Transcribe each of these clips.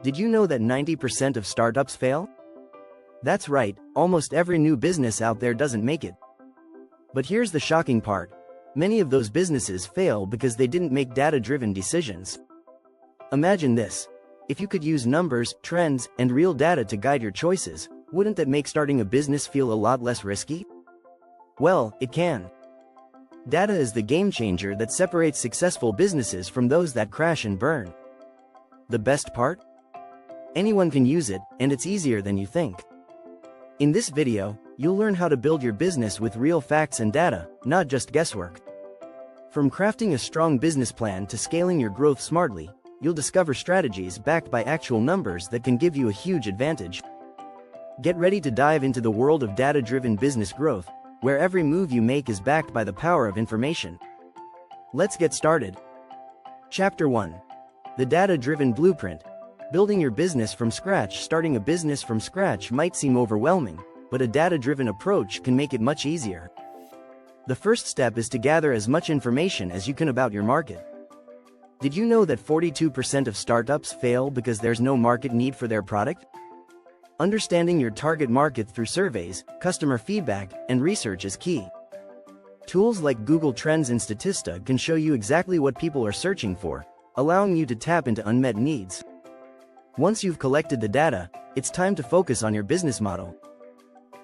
Did you know that 90% of startups fail? That's right, almost every new business out there doesn't make it. But here's the shocking part. Many of those businesses fail because they didn't make data-driven decisions. Imagine this. If you could use numbers, trends, and real data to guide your choices, wouldn't that make starting a business feel a lot less risky? Well, it can. Data is the game changer that separates successful businesses from those that crash and burn. The best part? Anyone can use it, and it's easier than you think. In this video, you'll learn how to build your business with real facts and data, not just guesswork. From crafting a strong business plan to scaling your growth smartly, you'll discover strategies backed by actual numbers that can give you a huge advantage. Get ready to dive into the world of data-driven business growth, where every move you make is backed by the power of information. Let's get started. Chapter 1. The Data-Driven Blueprint. Building your business from scratch. Starting a business from scratch might seem overwhelming, but a data-driven approach can make it much easier. The first step is to gather as much information as you can about your market. Did you know that 42% of startups fail because there's no market need for their product? Understanding your target market through surveys, customer feedback, and research is key. Tools like Google Trends and Statista can show you exactly what people are searching for, allowing you to tap into unmet needs. Once you've collected the data, it's time to focus on your business model.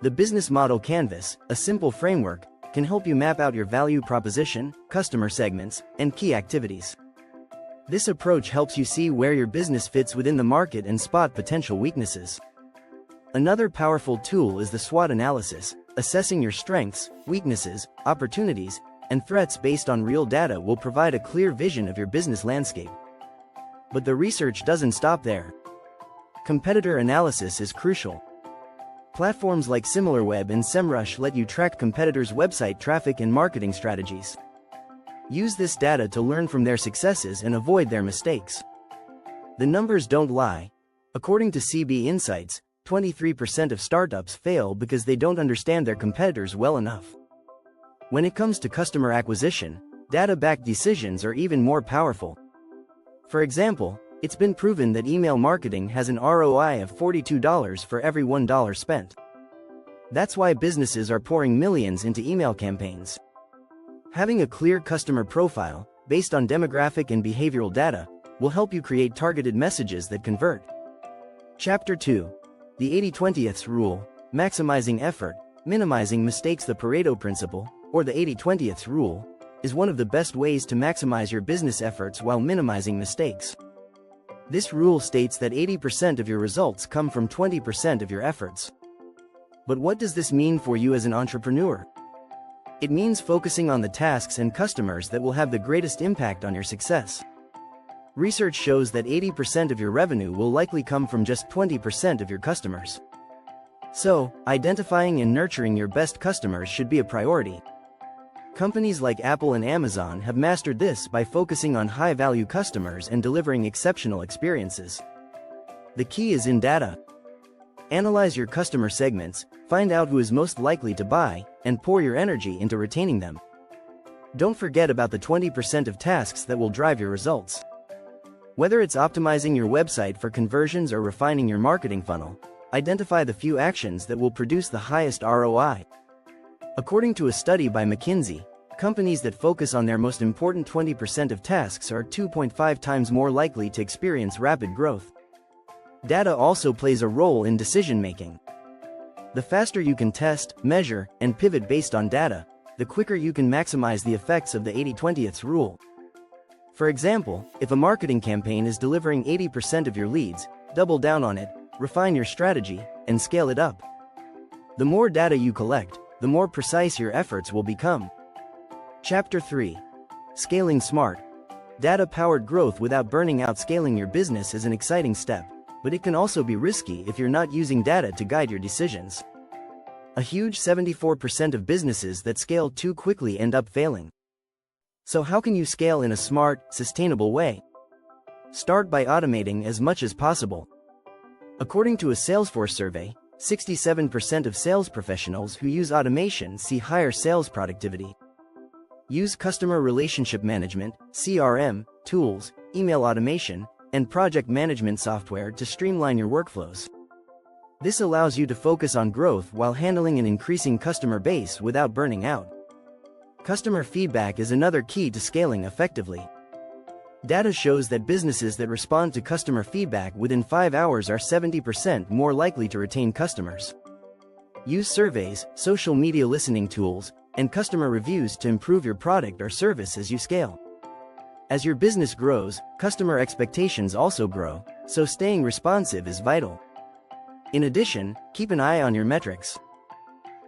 The Business Model Canvas, a simple framework, can help you map out your value proposition, customer segments, and key activities. This approach helps you see where your business fits within the market and spot potential weaknesses. Another powerful tool is the SWOT analysis. Assessing your strengths, weaknesses, opportunities, and threats based on real data will provide a clear vision of your business landscape. But the research doesn't stop there. Competitor analysis is crucial. Platforms like SimilarWeb and SEMrush let you track competitors' website traffic and marketing strategies. Use this data to learn from their successes and avoid their mistakes. The numbers don't lie. According to CB Insights, 23% of startups fail because they don't understand their competitors well enough. When it comes to customer acquisition, data-backed decisions are even more powerful. For example, it's been proven that email marketing has an ROI of $42 for every $1 spent. That's why businesses are pouring millions into email campaigns. Having a clear customer profile, based on demographic and behavioral data, will help you create targeted messages that convert. Chapter 2. The 80-20th Rule. Maximizing effort, minimizing mistakes. The Pareto Principle, or the 80-20th Rule, is one of the best ways to maximize your business efforts while minimizing mistakes. This rule states that 80% of your results come from 20% of your efforts. But what does this mean for you as an entrepreneur? It means focusing on the tasks and customers that will have the greatest impact on your success. Research shows that 80% of your revenue will likely come from just 20% of your customers. So, identifying and nurturing your best customers should be a priority. Companies like Apple and Amazon have mastered this by focusing on high-value customers and delivering exceptional experiences. The key is in data. Analyze your customer segments, find out who is most likely to buy, and pour your energy into retaining them. Don't forget about the 20% of tasks that will drive your results. Whether it's optimizing your website for conversions or refining your marketing funnel, identify the few actions that will produce the highest ROI. According to a study by McKinsey, companies that focus on their most important 20% of tasks are 2.5 times more likely to experience rapid growth. Data also plays a role in decision-making. The faster you can test, measure, and pivot based on data, the quicker you can maximize the effects of the 80-20th rule. For example, if a marketing campaign is delivering 80% of your leads, double down on it, refine your strategy, and scale it up. The more data you collect, the more precise your efforts will become. Chapter 3. Scaling Smart. Data-powered growth without burning out. Scaling your business is an exciting step, but it can also be risky if you're not using data to guide your decisions. A huge 74% of businesses that scale too quickly end up failing. So how can you scale in a smart, sustainable way? Start by automating as much as possible. According to a Salesforce survey, 67% of sales professionals who use automation see higher sales productivity. Use customer relationship management, CRM, tools, email automation, and project management software to streamline your workflows. This allows you to focus on growth while handling an increasing customer base without burning out. Customer feedback is another key to scaling effectively. Data shows that businesses that respond to customer feedback within 5 hours are 70% more likely to retain customers. Use surveys, social media listening tools, and customer reviews to improve your product or service as you scale. As your business grows, customer expectations also grow, so staying responsive is vital. In addition, keep an eye on your metrics.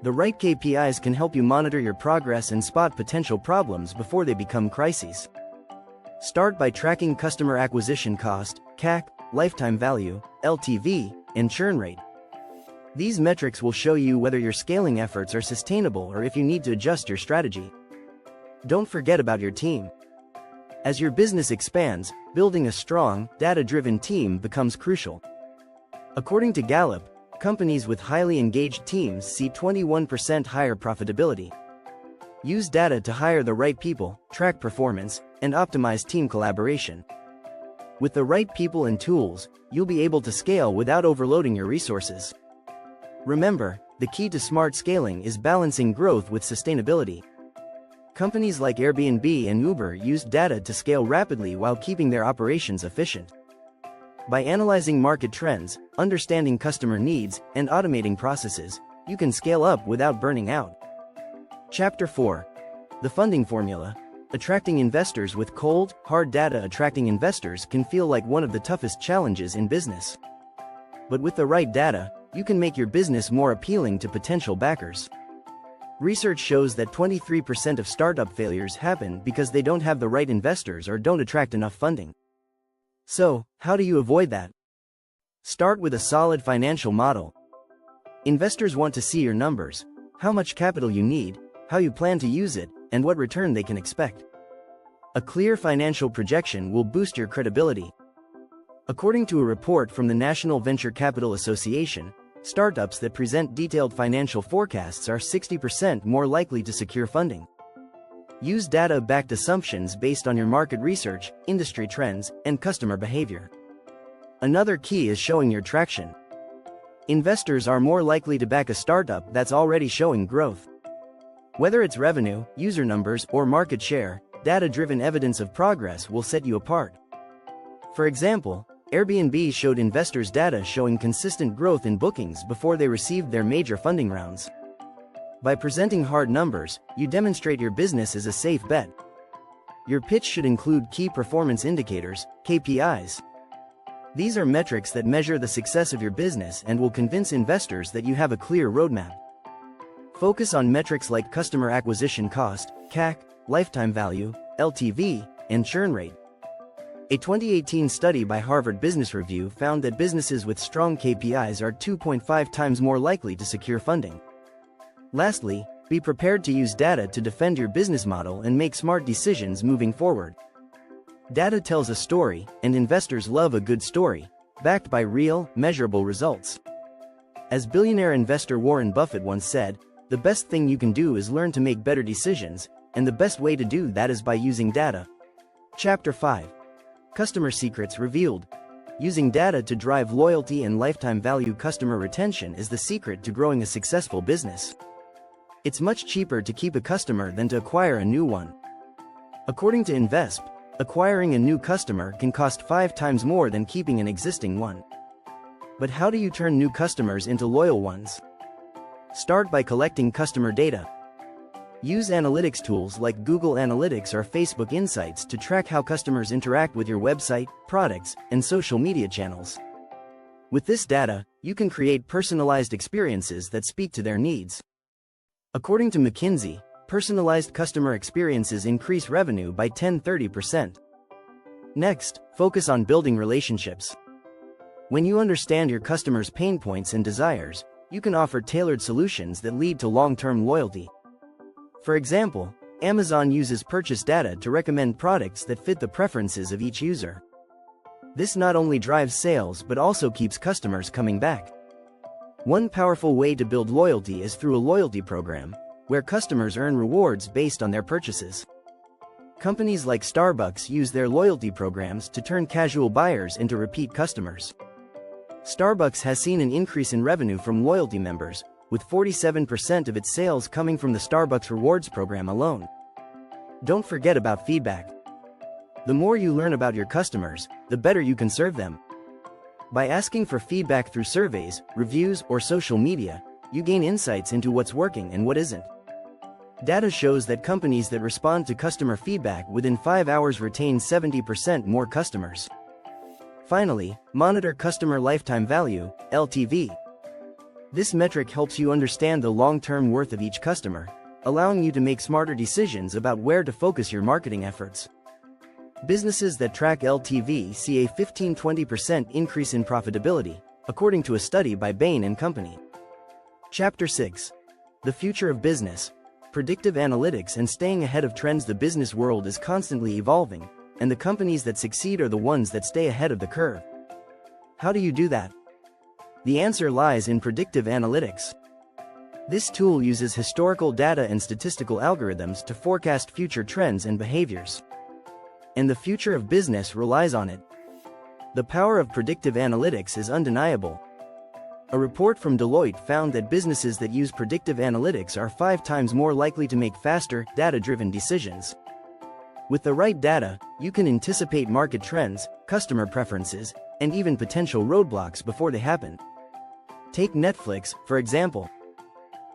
The right KPIs can help you monitor your progress and spot potential problems before they become crises. Start by tracking customer acquisition cost, CAC, lifetime value, LTV, and churn rate. These metrics will show you whether your scaling efforts are sustainable or if you need to adjust your strategy. Don't forget about your team. As your business expands, building a strong, data-driven team becomes crucial. According to Gallup, companies with highly engaged teams see 21% higher profitability. Use data to hire the right people, track performance, and optimize team collaboration. With the right people and tools, you'll be able to scale without overloading your resources. Remember, the key to smart scaling is balancing growth with sustainability. Companies like Airbnb and Uber use data to scale rapidly while keeping their operations efficient. By analyzing market trends, understanding customer needs, and automating processes, you can scale up without burning out. Chapter 4. The Funding Formula. Attracting investors with cold, hard data. Attracting investors can feel like one of the toughest challenges in business. But with the right data, you can make your business more appealing to potential backers. Research shows that 23% of startup failures happen because they don't have the right investors or don't attract enough funding. So, how do you avoid that? Start with a solid financial model. Investors want to see your numbers, how much capital you need, how you plan to use it, and what return they can expect. A clear financial projection will boost your credibility. According to a report from the National Venture Capital Association, startups that present detailed financial forecasts are 60% more likely to secure funding. Use data-backed assumptions based on your market research, industry trends, and customer behavior. Another key is showing your traction. Investors are more likely to back a startup that's already showing growth. Whether it's revenue, user numbers, or market share, data-driven evidence of progress will set you apart. For example, Airbnb showed investors data showing consistent growth in bookings before they received their major funding rounds. By presenting hard numbers, you demonstrate your business is a safe bet. Your pitch should include key performance indicators, KPIs. These are metrics that measure the success of your business and will convince investors that you have a clear roadmap. Focus on metrics like customer acquisition cost, CAC, lifetime value, LTV, and churn rate. A 2018 study by Harvard Business Review found that businesses with strong KPIs are 2.5 times more likely to secure funding. Lastly, be prepared to use data to defend your business model and make smart decisions moving forward. Data tells a story, and investors love a good story, backed by real, measurable results. As billionaire investor Warren Buffett once said, "The best thing you can do is learn to make better decisions, and the best way to do that is by using data." Chapter 5. Customer Secrets Revealed. Using data to drive loyalty and lifetime value. Customer retention is the secret to growing a successful business. It's much cheaper to keep a customer than to acquire a new one. According to Invesp, acquiring a new customer can cost 5 times more than keeping an existing one. But how do you turn new customers into loyal ones? Start by collecting customer data. Use analytics tools like Google Analytics or Facebook Insights to track how customers interact with your website, products, and social media channels. With this data, you can create personalized experiences that speak to their needs. According to McKinsey, personalized customer experiences increase revenue by 10–30%. Next, focus on building relationships. When you understand your customers' pain points and desires, you can offer tailored solutions that lead to long-term loyalty. For example, Amazon uses purchase data to recommend products that fit the preferences of each user. This not only drives sales but also keeps customers coming back. One powerful way to build loyalty is through a loyalty program, where customers earn rewards based on their purchases. Companies like Starbucks use their loyalty programs to turn casual buyers into repeat customers. Starbucks has seen an increase in revenue from loyalty members, with 47% of its sales coming from the Starbucks Rewards program alone. Don't forget about feedback. The more you learn about your customers, the better you can serve them. By asking for feedback through surveys, reviews, or social media, you gain insights into what's working and what isn't. Data shows that companies that respond to customer feedback within 5 hours retain 70% more customers. Finally, monitor customer lifetime value, LTV. This metric helps you understand the long-term worth of each customer, allowing you to make smarter decisions about where to focus your marketing efforts. Businesses that track LTV see a 15–20% increase in profitability, according to a study by Bain & Company. Chapter 6. The Future of Business. Predictive analytics and staying ahead of trends. The business world is constantly evolving, and the companies that succeed are the ones that stay ahead of the curve. How do you do that? The answer lies in predictive analytics. This tool uses historical data and statistical algorithms to forecast future trends and behaviors. And the future of business relies on it. The power of predictive analytics is undeniable. A report from Deloitte found that businesses that use predictive analytics are 5 times more likely to make faster, data-driven decisions. With the right data, you can anticipate market trends, customer preferences, and even potential roadblocks before they happen. Take Netflix, for example.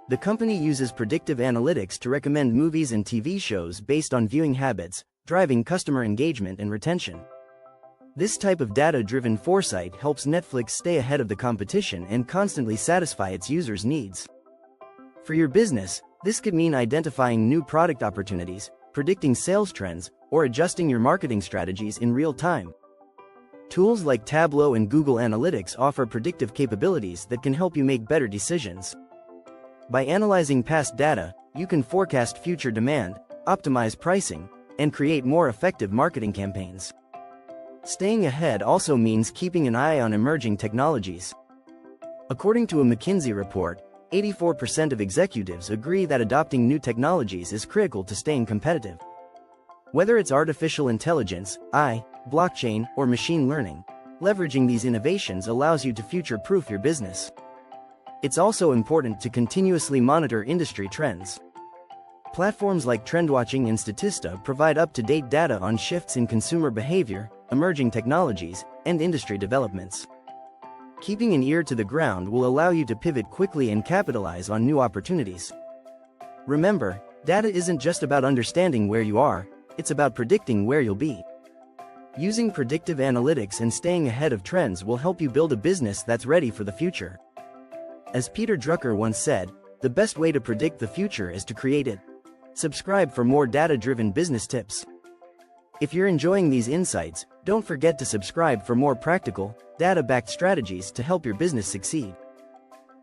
The company uses predictive analytics to recommend movies and TV shows based on viewing habits, driving customer engagement and retention. This type of data-driven foresight helps Netflix stay ahead of the competition and constantly satisfy its users' needs. For your business, this could mean identifying new product opportunities, predicting sales trends, or adjusting your marketing strategies in real time. Tools like Tableau and Google Analytics offer predictive capabilities that can help you make better decisions. By analyzing past data, you can forecast future demand, optimize pricing, and create more effective marketing campaigns. Staying ahead also means keeping an eye on emerging technologies. According to a McKinsey report, 84% of executives agree that adopting new technologies is critical to staying competitive. Whether it's artificial intelligence, AI, blockchain, or machine learning, leveraging these innovations allows you to future-proof your business. It's also important to continuously monitor industry trends. Platforms like TrendWatching and Statista provide up-to-date data on shifts in consumer behavior, emerging technologies, and industry developments. Keeping an ear to the ground will allow you to pivot quickly and capitalize on new opportunities. Remember, data isn't just about understanding where you are, it's about predicting where you'll be. Using predictive analytics and staying ahead of trends will help you build a business that's ready for the future. As Peter Drucker once said, the best way to predict the future is to create it. Subscribe for more data-driven business tips. If you're enjoying these insights, don't forget to subscribe for more practical, data-backed strategies to help your business succeed.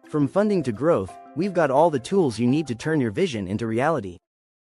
From funding to growth, we've got all the tools you need to turn your vision into reality.